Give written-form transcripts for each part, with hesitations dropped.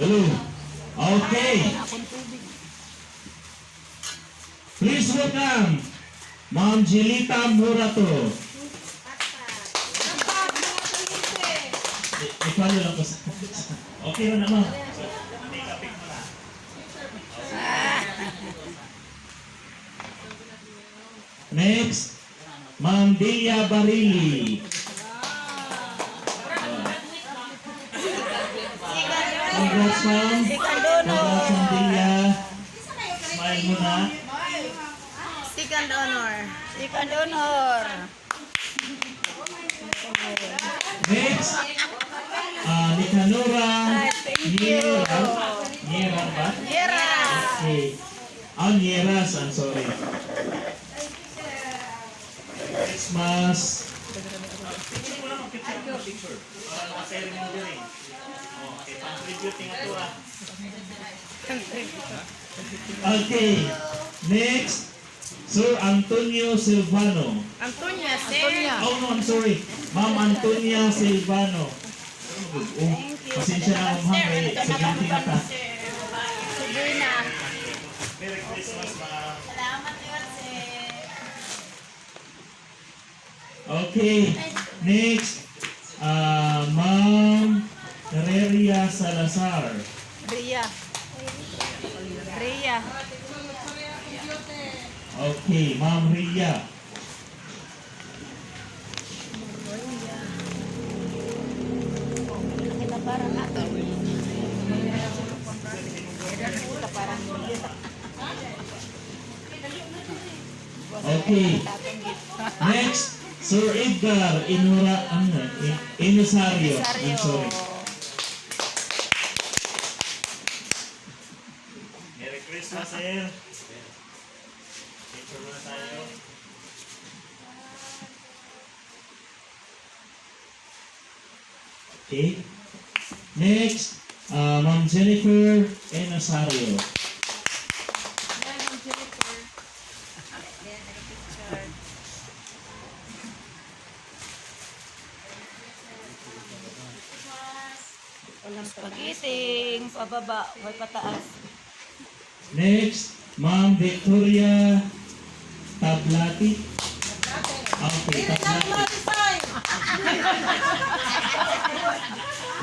Hello. Okay. Please welcome Ma'am Jelita Murato. Ikaw lang po. Okay na naman. Next, Ma'am Dia Barili. Congrats, Ma'am. Congrats, Ma'am Dia. Smile muna. Second honor. Second honor. Next, Nicanora Niera. Niera ba? Yera. Okay. Nieras, I'm sorry. Christmas. Picture mo lang, picture. Para nakasayari mo din eh. Okay, contributing ato ah. Okay, next, Sir Antonio Silvano. Antonia. Oh no, I'm sorry. Ma'am Antonia Silvano. Oh, pasensya na ma'am, may sabihin na ka. Sabrina. Merry Christmas, ma'am. Salamat yun, Okay, next, Ma'am Nereria Salazar. Ria. Okay, Ma'am Ria. Kita parang ato. Okay, next, Sir Edgar Inosario. I'm sorry. Merry Christmas, sir. Picture muna tayo. Okay. Next, Ma'am Jennifer Inosario. Walang pagiting, pababa, may pataas. Next, Ma'am Victoria Tablati. Okay, Tablati.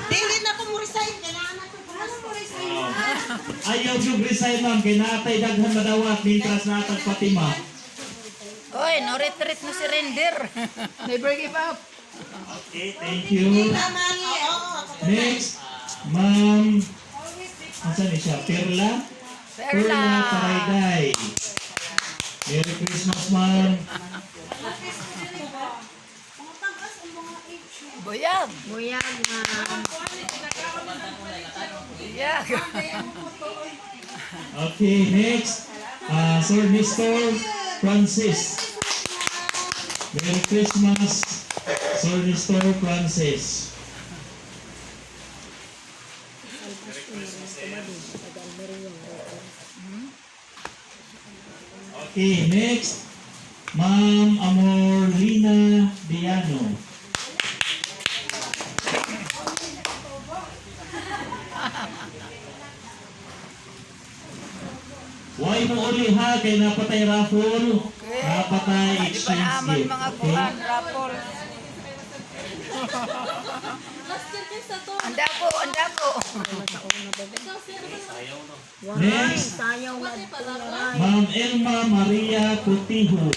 Dili na ko mo resign. Kailangan na ko mo resign. Ayaw yung resign, ma'am. Kaya naatay daghan madawat. Mintras natag Fatima. Oy, no retreat mo si Render. Never give up. Okay, thank you. Tama ni. Oo. Next, Ma'am, asan ni siya? Perla? Perla Parayday. Merry Christmas, ma'am. Buyag. Buyag na. Buyag. Okay, next, Sir Mr. Francis. Merry Christmas, Sir Mr. Francis. Okay, next, Ma'am Amorlina Diano. Why mo uli ha, kay napatay raffle, napatay exchange Aman gift. mga Okay? kuhan, rapol. Anda po. Next, Ma'am Elma Maria Cutijo.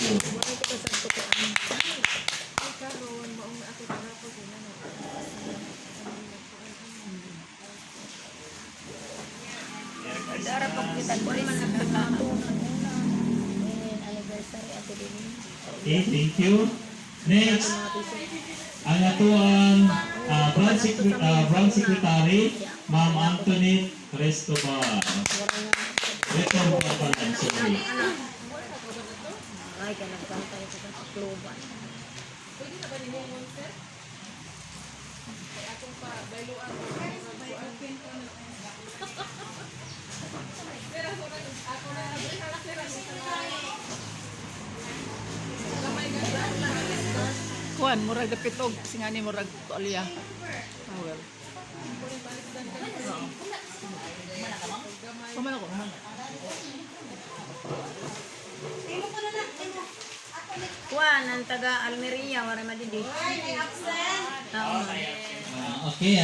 Dara pag kita ko rin. Okay, thank you. Next, ang atuang branch secretary, Ma'am Antoinette Restobar. Ito mo pa pala, sorry. Ay, ka nagkantay ko sa kluban. Kuan, murag dapitog, singani murag tualya. Power. Kuan, ang taga Almeria, wala madidi. Oo. Okay,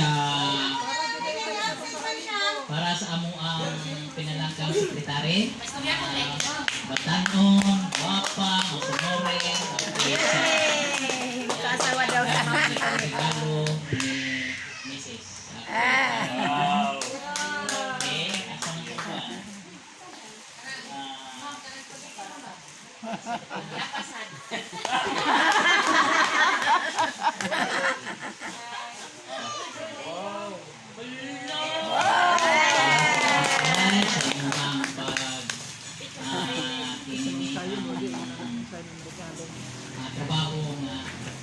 para sa amo ang pinalanggang sekretary, batanon, guwapa, masunurin, Yay! Magkaasawa daw sa mga regalo ni Mrs. Ah. Okay, asang ito ba? Ay, sa inyong trabaho nga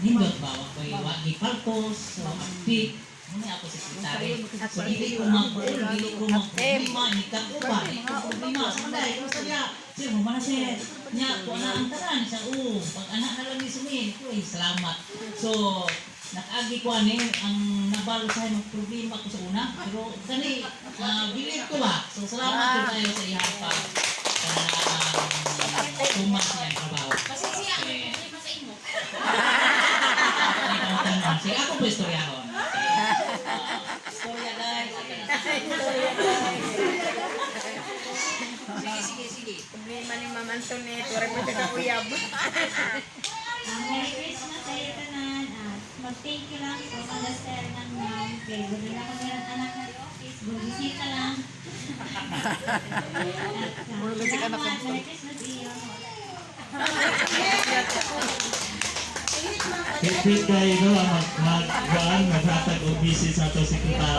nindot ba ako'y wagi paltos so upbeat muna ako sa sekretary so dili ko problema ni kakuba problema sa manday kung sadya sir mo mana sir nya ko na ang tanan sa pag anak na lang ni sumin ko salamat so nakagi ko ani ang nabalo sa imong problema ko sa una pero kani believe ko ba so salamat kayo sa iyang pa tumas niya ang trabaho kasi siya sa imo sige ako po istoryahon istorya guys sige Problema ni Ma'am Antoinette, wala mo taga-uyab. Merry Christmas sa iyo tanan. Mag-thank you lang po sa laster ng ma'am. Kaya wala na ko meron anak na di office. Bumisita lang. Salamat. Merry Christmas iyo. Higpit kayo ang maghatag o busy sa ato sekretary.